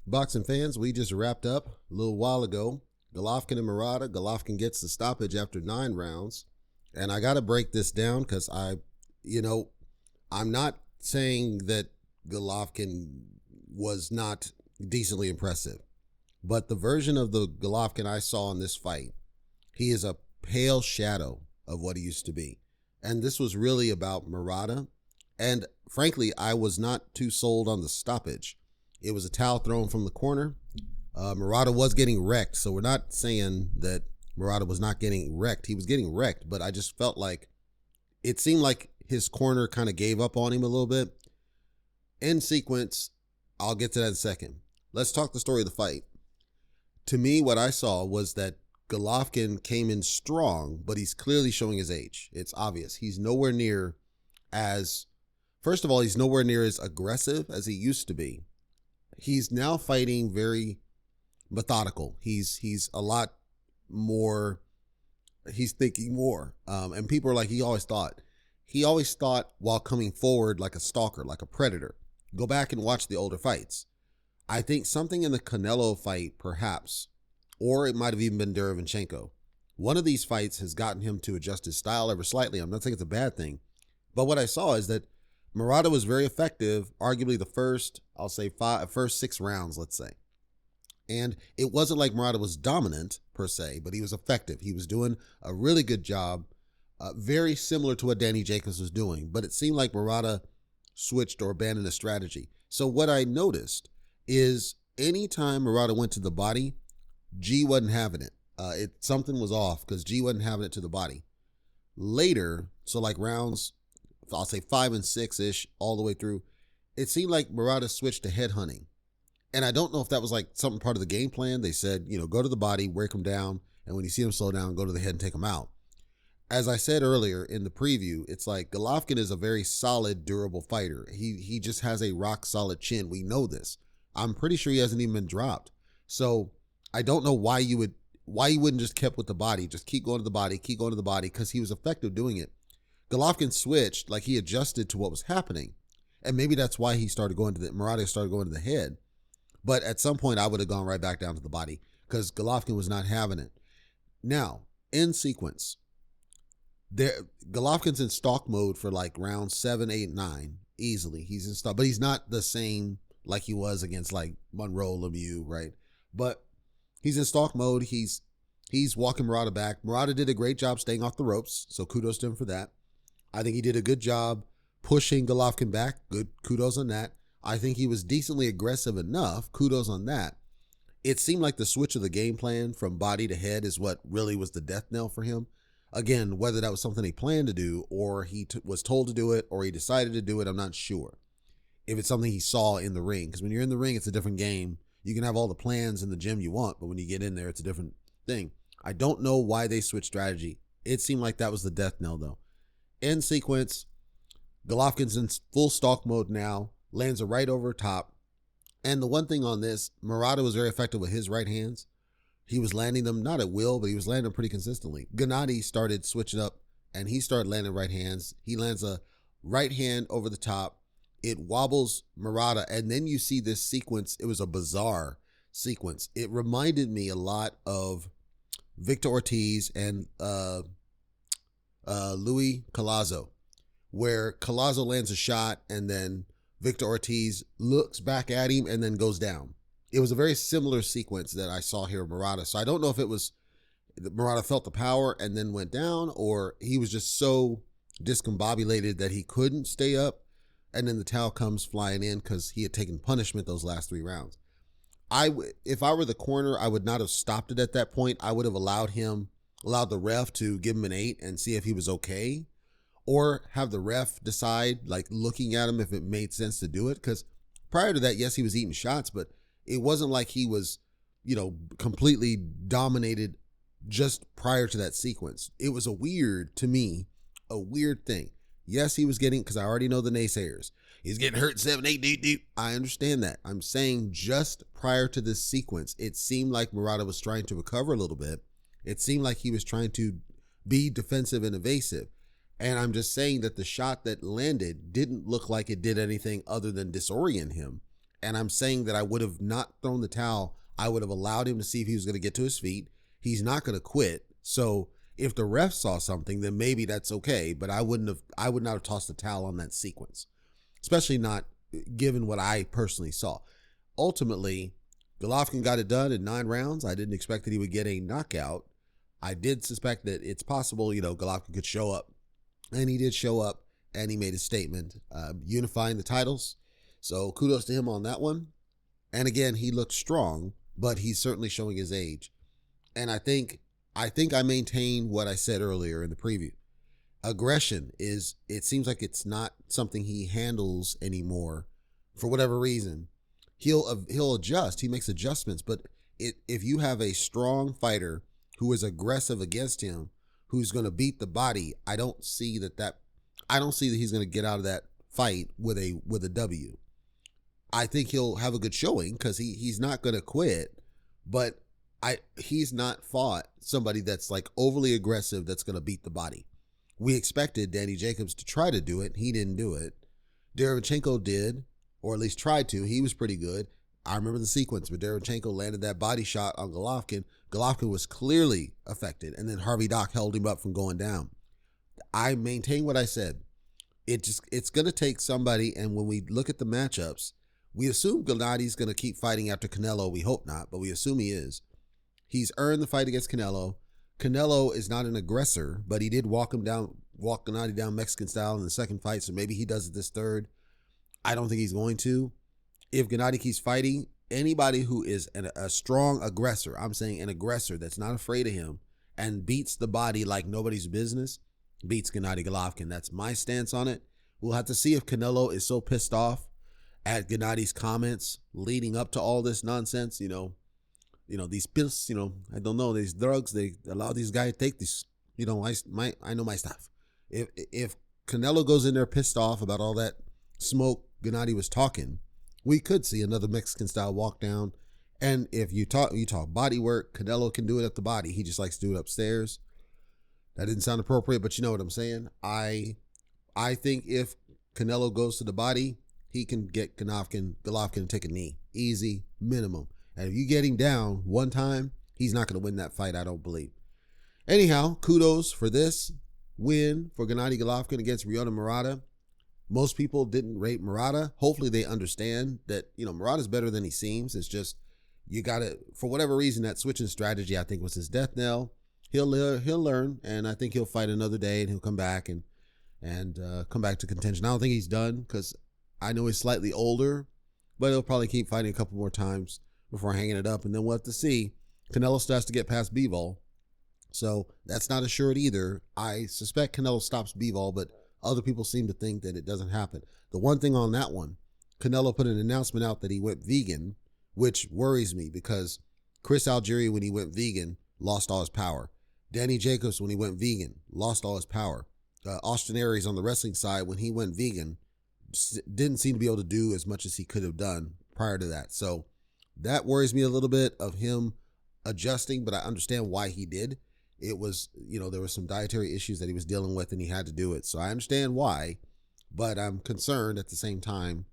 Boxing fans, we just wrapped up a little while ago. Golovkin and Murata. Golovkin gets the stoppage after 9 rounds. And I got to break this down because I'm not saying that Golovkin was not decently impressive. But the version of the Golovkin I saw in this fight, he is a pale shadow of what he used to be. And this was really about Murata. And frankly, I was not too sold on the stoppage. It was a towel thrown from the corner. Murata was getting wrecked, so we're not saying that Murata was not getting wrecked. He was getting wrecked, but I just felt like it seemed like his corner kind of gave up on him a little bit. In sequence, I'll get to that in a second. Let's talk the story of the fight. To me, what I saw was that Golovkin came in strong, but he's clearly showing his age. It's obvious. He's nowhere near first of all, he's nowhere near as aggressive as he used to be. He's now fighting very methodical. He's a lot more, he's thinking more. And people are like, he always thought while coming forward like a stalker, like a predator. Go back and watch the older fights. I think something in the Canelo fight, perhaps, or it might have even been Derevyanchenko. One of these fights has gotten him to adjust his style ever slightly. I'm not saying it's a bad thing. But what I saw is that Murata was very effective, arguably the first 6 rounds, let's say. And it wasn't like Murata was dominant per se, but he was effective. He was doing a really good job, very similar to what Danny Jacobs was doing. But it seemed like Murata switched or abandoned a strategy. So what I noticed is anytime Murata went to the body, G wasn't having it. Something was off because G wasn't having it to the body. Later, so like rounds, I'll say 5 and 6-ish, all the way through, it seemed like Murata switched to head hunting. And I don't know if that was like something part of the game plan. They said, go to the body, break him down, and when you see him slow down, go to the head and take him out. As I said earlier in the preview, it's like Golovkin is a very solid, durable fighter. He just has a rock-solid chin. We know this. I'm pretty sure he hasn't even been dropped. So I don't know why you wouldn't just kept with the body. Just keep going to the body, because he was effective doing it. Golovkin switched, like he adjusted to what was happening. And maybe that's why Murata started going to the head. But at some point, I would have gone right back down to the body because Golovkin was not having it. Now, in sequence, Golovkin's in stalk mode for like rounds 7, 8, 9, easily. He's in stalk, but he's not the same like he was against like Monroe, Lemieux, right? But he's in stalk mode. He's walking Murata back. Murata did a great job staying off the ropes, so kudos to him for that. I think he did a good job pushing Golovkin back. Good, kudos on that. I think he was decently aggressive enough. Kudos on that. It seemed like the switch of the game plan from body to head is what really was the death knell for him. Again, whether that was something he planned to do or he was told to do it or he decided to do it, I'm not sure. If it's something he saw in the ring. Because when you're in the ring, it's a different game. You can have all the plans in the gym you want, but when you get in there, it's a different thing. I don't know why they switched strategy. It seemed like that was the death knell, though. End sequence, Golovkin's in full stalk mode now, lands a right over top. And the one thing on this, Murata was very effective with his right hands. He was landing them, not at will, but he was landing them pretty consistently. Gennadiy started switching up, and he started landing right hands. He lands a right hand over the top. It wobbles Murata, and then you see this sequence. It was a bizarre sequence. It reminded me a lot of Victor Ortiz and Louis Collazo, where Collazo lands a shot and then Victor Ortiz looks back at him and then goes down. It was a very similar sequence that I saw here with Murata. So I don't know if it was Murata felt the power and then went down, or he was just so discombobulated that he couldn't stay up, and then the towel comes flying in because he had taken punishment those last 3 rounds. If I were the corner, I would not have stopped it at that point. I would have allowed the ref to give him an 8 and see if he was okay, or have the ref decide, like looking at him, if it made sense to do it. Because prior to that, yes, he was eating shots, but it wasn't like he was, completely dominated just prior to that sequence. It was to me, a weird thing. Yes, he was getting, because I already know the naysayers. He's getting hurt 7, 8, deep. I understand that. I'm saying just prior to this sequence, it seemed like Murata was trying to recover a little bit. It seemed like he was trying to be defensive and evasive. And I'm just saying that the shot that landed didn't look like it did anything other than disorient him. And I'm saying that I would have not thrown the towel. I would have allowed him to see if he was going to get to his feet. He's not going to quit. So if the ref saw something, then maybe that's okay. But I would not have tossed the towel on that sequence, especially not given what I personally saw. Ultimately, Golovkin got it done in 9 rounds. I didn't expect that he would get a knockout. I did suspect that it's possible, Golovkin could show up. And he did show up, and he made a statement, unifying the titles. So kudos to him on that one. And again, he looked strong, but he's certainly showing his age. And I think I maintain what I said earlier in the preview. Aggression it seems like it's not something he handles anymore for whatever reason. He'll adjust. He makes adjustments, but if you have a strong fighter who is aggressive against him, who's going to beat the body, I don't see that he's going to get out of that fight with a W. I think he'll have a good showing because he's not going to quit, but he's not fought somebody that's like overly aggressive that's going to beat the body. We expected Danny Jacobs to try to do it. He didn't do it. Derevyanchenko did, or at least tried to. He was pretty good. I remember the sequence where Derevyanchenko landed that body shot on Golovkin. Golovkin was clearly affected, and then Harvey Dock held him up from going down. I maintain what I said. It's going to take somebody, and when we look at the matchups, we assume Gennadi's going to keep fighting after Canelo. We hope not, but we assume he is. He's earned the fight against Canelo. Canelo is not an aggressor, but he did walk Gennadiy down Mexican style in the second fight, so maybe he does it this third. I don't think he's going to. If Gennadiy keeps fighting, anybody who is a strong aggressor, I'm saying an aggressor that's not afraid of him and beats the body like nobody's business, beats Gennadiy Golovkin. That's my stance on it. We'll have to see if Canelo is so pissed off at Gennadiy's comments leading up to all this nonsense, these pills, I don't know, these drugs, they allow these guys to take this, I know my stuff. If Canelo goes in there pissed off about all that smoke Gennadiy was talking, we could see another Mexican style walk down. And if you talk body work, Canelo can do it at the body. He just likes to do it upstairs. That didn't sound appropriate, but you know what I'm saying. I think if Canelo goes to the body, he can get Golovkin to take a knee. Easy, minimum. And if you get him down one time, he's not going to win that fight, I don't believe. Anyhow, kudos for this win for Gennadiy Golovkin against Ryota Murata. Most people didn't rate Murata. Hopefully they understand that, Murata's better than he seems. It's just, you got to, for whatever reason, that switching strategy, I think, was his death knell. He'll learn, and I think he'll fight another day, and he'll come back and come back to contention. I don't think he's done, because I know he's slightly older, but he'll probably keep fighting a couple more times before hanging it up, and then we'll have to see. Canelo still has to get past Bivol, so that's not assured either. I suspect Canelo stops Bivol, but other people seem to think that it doesn't happen. The one thing on that one, Canelo put an announcement out that he went vegan, which worries me because Chris Algieri, when he went vegan, lost all his power. Danny Jacobs, when he went vegan, lost all his power. Austin Aries on the wrestling side, when he went vegan, didn't seem to be able to do as much as he could have done prior to that. So that worries me a little bit of him adjusting, but I understand why he did. It was, there were some dietary issues that he was dealing with and he had to do it. So I understand why, but I'm concerned at the same time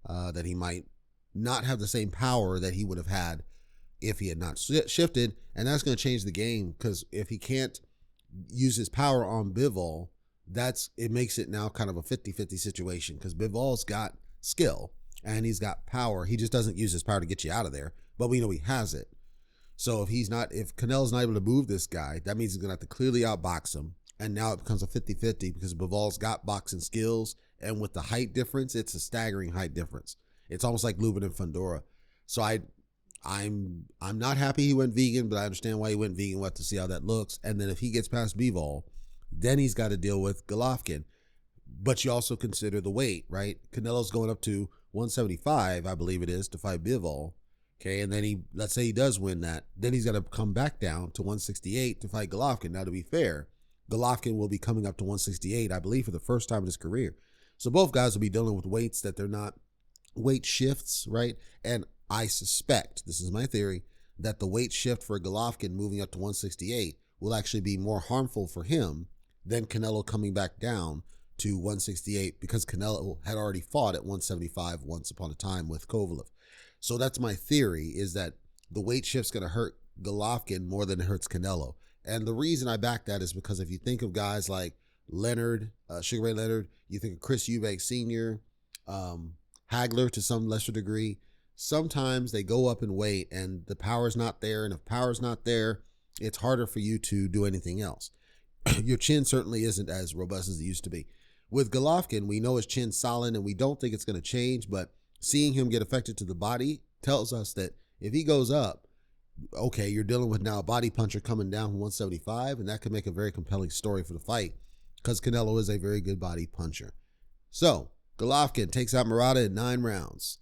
that he might not have the same power that he would have had if he had not shifted. And that's going to change the game, because if he can't use his power on Bivol, it makes it now kind of a 50-50 situation, because Bivol's got skill and he's got power. He just doesn't use his power to get you out of there, but we know he has it. So if Canelo's not able to move this guy, that means he's going to have to clearly outbox him. And now it becomes a 50-50 because Bivol's got boxing skills. And with the height difference, it's a staggering height difference. It's almost like Lubin and Fundora. So I'm not happy he went vegan, but I understand why he went vegan. We'll have to see how that looks. And then if he gets past Bivol, then he's got to deal with Golovkin. But you also consider the weight, right? Canelo's going up to 175, I believe it is, to fight Bivol. Okay, and then let's say he does win that. Then he's got to come back down to 168 to fight Golovkin. Now, to be fair, Golovkin will be coming up to 168, I believe, for the first time in his career. So both guys will be dealing with weights that they're not weight shifts, right? And I suspect, this is my theory, that the weight shift for Golovkin moving up to 168 will actually be more harmful for him than Canelo coming back down to 168, because Canelo had already fought at 175 once upon a time with Kovalev. So that's my theory, is that the weight shift's going to hurt Golovkin more than it hurts Canelo. And the reason I back that is because if you think of guys like Leonard, Sugar Ray Leonard, you think of Chris Eubank Sr., Hagler to some lesser degree, sometimes they go up in weight and the power's not there. And if power's not there, it's harder for you to do anything else. Your chin certainly isn't as robust as it used to be. With Golovkin, we know his chin's solid and we don't think it's going to change, but seeing him get affected to the body tells us that if he goes up, okay, you're dealing with now a body puncher coming down from 175, and that could make a very compelling story for the fight because Canelo is a very good body puncher. So, Golovkin takes out Murata in 9 rounds.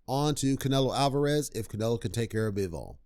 On to Canelo Alvarez if Canelo can take care of Bivol.